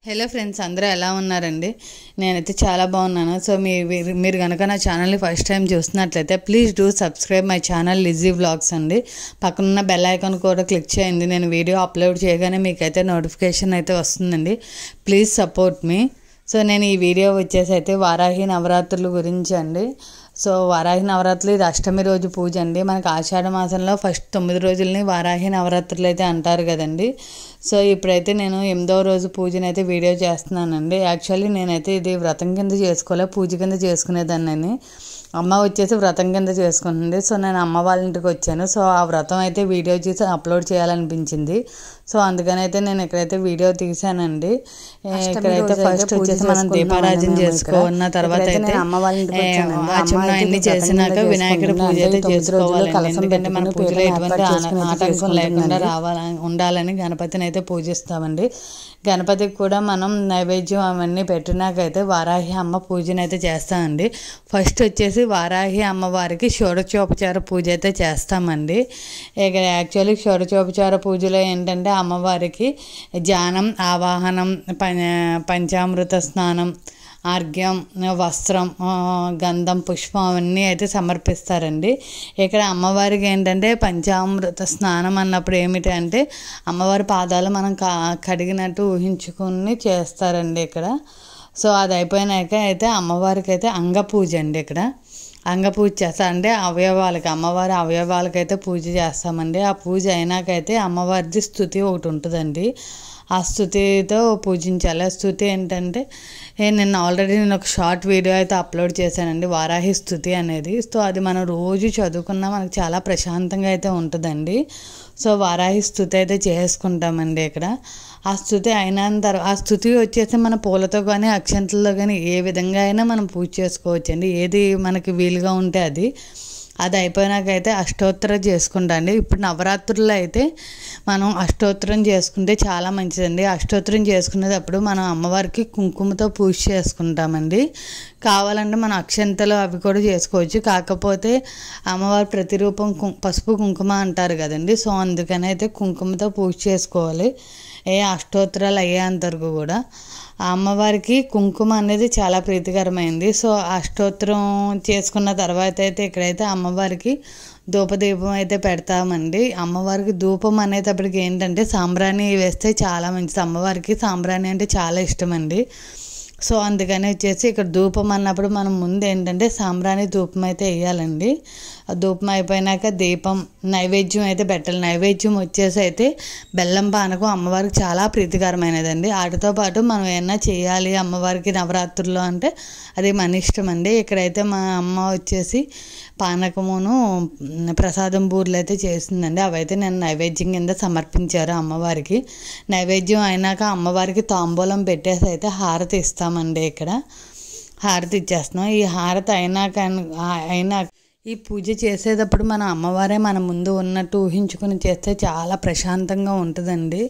Hello friends, అందరూ ఎలా ఉన్నారండి? నేనైతే చాలా బాగున్నాను. సో మీరు కనుక నా ఛానల్ని ఫస్ట్ టైం చూస్తున్నట్లయితే please do subscribe my channel Lizzie vlogs అండి. పక్కనున్న బెల్ ఐకాన్ కూడా క్లిక్ చేయండి. నేను వీడియో అప్లోడ్ చేయగానే మీకైతే నోటిఫికేషన్ అయితే వస్తుందండి. Please support me. సో నేను ఈ వీడియో వచ్చేసి అయితే వారాహి నవరాత్రుల గురించి అండి. సో వారాహి నవరాత్రులు ఇది అష్టమి రోజు పూజ అండి. మనకు ఆషాఢ మాసంలో ఫస్ట్ 9 రోజులని వారాహి నవరాత్రులు అయితే అంటారు కదండి. సో ఇప్పుడైతే నేను 8వ రోజు పూజనైతే వీడియో చేస్తున్నానండి. యాక్చువల్లీ నేనైతే ఇది వ్రతం కింద చేసుకోలే, పూజ కింద చేసుకునేదాన్ని. అమ్మ వచ్చేసి వ్రతం కింద చేసుకుంటుంది. సో నేను అమ్మ వాళ్ళ ఇంటికి వచ్చాను. సో ఆ వ్రతం అయితే వీడియో చేసి అప్లోడ్ చేయాలనిపించింది. సో అందుకని అయితే నేను ఇక్కడైతే వీడియో తీసానండి. ఇక్కడైతే ఫస్ట్ వచ్చేసి మనం దీపారాధన చేసుకున్న తర్వాత అయితే అన్ని చేసినాక వినాయకుడి పూజ అయితే చేసుకోవాలి. ఎందుకంటే మన పూజలో ఎటువంటి ఆటంకం లేకుండా ఉండాలని గణపతిని అయితే పూజిస్తామండి. గణపతికి కూడా మనం నైవేద్యం అవన్నీ పెట్టినాకైతే వారాహి అమ్మ పూజను అయితే చేస్తామండి. ఫస్ట్ వచ్చేసి వారాహి అమ్మవారికి షోడశోపచార పూజ అయితే చేస్తామండి. ఇక యాక్చువల్లీ షోడశోపచార పూజలో ఏంటంటే అమ్మవారికి ధ్యానం, ఆవాహనం, పంచామృత స్నానం, ఆర్ఘ్యం, వస్త్రం, గంధం, పుష్పం అవన్నీ అయితే సమర్పిస్తారండి. ఇక్కడ అమ్మవారికి ఏంటంటే పంచామృత స్నానం అన్నప్పుడు ఏమిటి అంటే అమ్మవారి పాదాలు మనం కడిగినట్టు ఊహించుకుని చేస్తారండి ఇక్కడ. సో అది అయిపోయినాక అయితే అమ్మవారికి అయితే అంగపూజ అండి. ఇక్కడ అంగపూజ చేస్తాం అంటే అవయవాలకి, అమ్మవారి అవయవాలకైతే పూజ చేస్తామండి. ఆ పూజ అయినాకైతే అమ్మవారిది స్తుతి ఒకటి ఉంటుందండి. ఆ స్తుతితో పూజించాలి. ఆ స్తుతి ఏంటంటే ఆల్రెడీ నేను ఒక షార్ట్ వీడియో అయితే అప్లోడ్ చేశానండి, వారాహి స్తుతి అనేది. సో అది మనం రోజు చదువుకున్నా మనకు చాలా ప్రశాంతంగా అయితే ఉంటుందండి. సో వారాహి స్తుతి అయితే చేసుకుంటామండి ఇక్కడ. ఆ స్తుతి అయిన తర్వాత ఆ స్తుతి వచ్చేసి మన పూలతో కానీ అక్షంతలతో కానీ ఏ విధంగా అయినా మనం పూజ చేసుకోవచ్చండి. ఏది మనకి వీలుగా ఉంటే అది అయిపోయినాకైతే అష్టోత్తరం చేసుకుంటా అండి. ఇప్పుడు నవరాత్రుల్లో అయితే మనం అష్టోత్తరం చేసుకుంటే చాలా మంచిదండి. అష్టోత్తరం చేసుకునేటప్పుడు మనం అమ్మవారికి కుంకుమతో పూజ చేసుకుంటామండి. కావాలంటే మనం అక్షంతలు అవి కూడా చేసుకోవచ్చు. కాకపోతే అమ్మవారి ప్రతిరూపం పసుపు కుంకుమ అంటారు కదండి. సో అందుకని అయితే కుంకుమతో పూజ చేసుకోవాలి. అష్టోత్తరాలు అయ్యేంతవరకు కూడా ఆ అమ్మవారికి కుంకుమ అనేది చాలా ప్రీతికరమైంది. సో అష్టోత్తరం చేసుకున్న తర్వాత అయితే ఇక్కడైతే అమ్మవారికి ధూపదీపం అయితే పెడతామండి. అమ్మవారికి ధూపం అనేటప్పటికి ఏంటంటే సాంబ్రాణి వేస్తే చాలా మంచిది. అమ్మవారికి సాంబ్రాణి అంటే చాలా ఇష్టం అండి. సో అందుకని వచ్చేసి ఇక్కడ ధూపం అన్నప్పుడు మనం ముందు ఏంటంటే సాంబ్రాణి ధూపం అయితే వేయాలండి. ఆ ధూపం అయిపోయినాక దీపం, నైవేద్యం అయితే పెట్టాలి. నైవేద్యం వచ్చేసి అయితే బెల్లం పానకం అమ్మవారికి చాలా ప్రీతికరమైనదండి. వాటితో పాటు మనం ఏమన్నా చేయాలి అమ్మవారికి నవరాత్రుల్లో అంటే అది మన ఇష్టం అండి. ఇక్కడైతే మా అమ్మ వచ్చేసి పానకమును ప్రసాదం బూర్లు అయితే చేసిందండి. అవైతే నేను నైవేద్యం కింద సమర్పించారు అమ్మవారికి. నైవేద్యం అయినాక అమ్మవారికి తాంబూలం పెట్టేసి అయితే హారతి ఇస్తామండి. ఇక్కడ హారతి ఇచ్చేస్తున్నాం. ఈ హారతి అయినాక ఈ పూజ చేసేటప్పుడు మన అమ్మవారే మన ముందు ఉన్నట్టు ఊహించుకొని చేస్తే చాలా ప్రశాంతంగా ఉంటుందండి.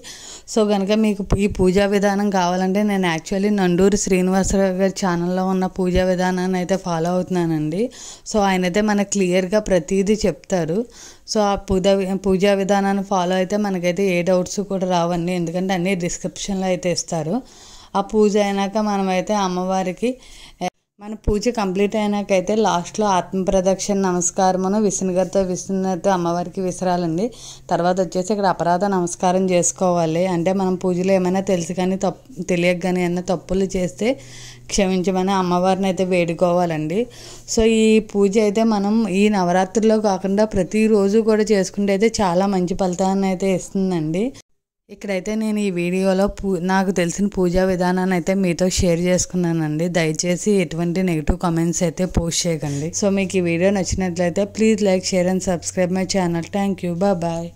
సో కనుక మీకు ఈ పూజా విధానం కావాలంటే నేను యాక్చువల్లీ నండూరి శ్రీనివాసరావు గారి ఛానల్లో ఉన్న పూజా విధానాన్ని అయితే ఫాలో అవుతున్నానండి. సో ఆయనైతే మనకు క్లియర్గా ప్రతిదీ చెప్తారు. సో ఆ పూజా విధానాన్ని ఫాలో అయితే మనకైతే ఏ డౌట్స్ కూడా రావండి. ఎందుకంటే అన్నీ డిస్క్రిప్షన్లో అయితే ఇస్తారు. ఆ పూజ అయినాక మనమైతే అమ్మవారికి మన పూజ కంప్లీట్ అయినాకైతే లాస్ట్లో ఆత్మప్రదక్షిణ నమస్కారమును విసునగతో అమ్మవారికి విసరాలండి. తర్వాత వచ్చేసి ఇక్కడ అపరాధ నమస్కారం చేసుకోవాలి. అంటే మనం పూజలో ఏమైనా తెలిసి కానీ తెలియక కానీ ఏమైనా తప్పులు చేస్తే క్షమించమని అమ్మవారిని అయితే వేడుకోవాలండి. సో ఈ పూజ అయితే మనం ఈ నవరాత్రిలో కాకుండా ప్రతిరోజు కూడా చేసుకుంటే అయితే చాలా మంచి ఫలితాన్ని అయితే ఇస్తుందండి. ఇక్కడైతే నేను ఈ వీడియోలో నాకు తెలిసిన పూజా విధానాన్ని అయితే మీతో షేర్ చేసుకున్నానండి. దయచేసి ఎటువంటి నెగిటివ్ కామెంట్స్ అయితే పోస్ట్ చేయకండి. సో మీకు ఈ వీడియో నచ్చినట్లయితే please like, share and subscribe my channel. Thank you. Bye.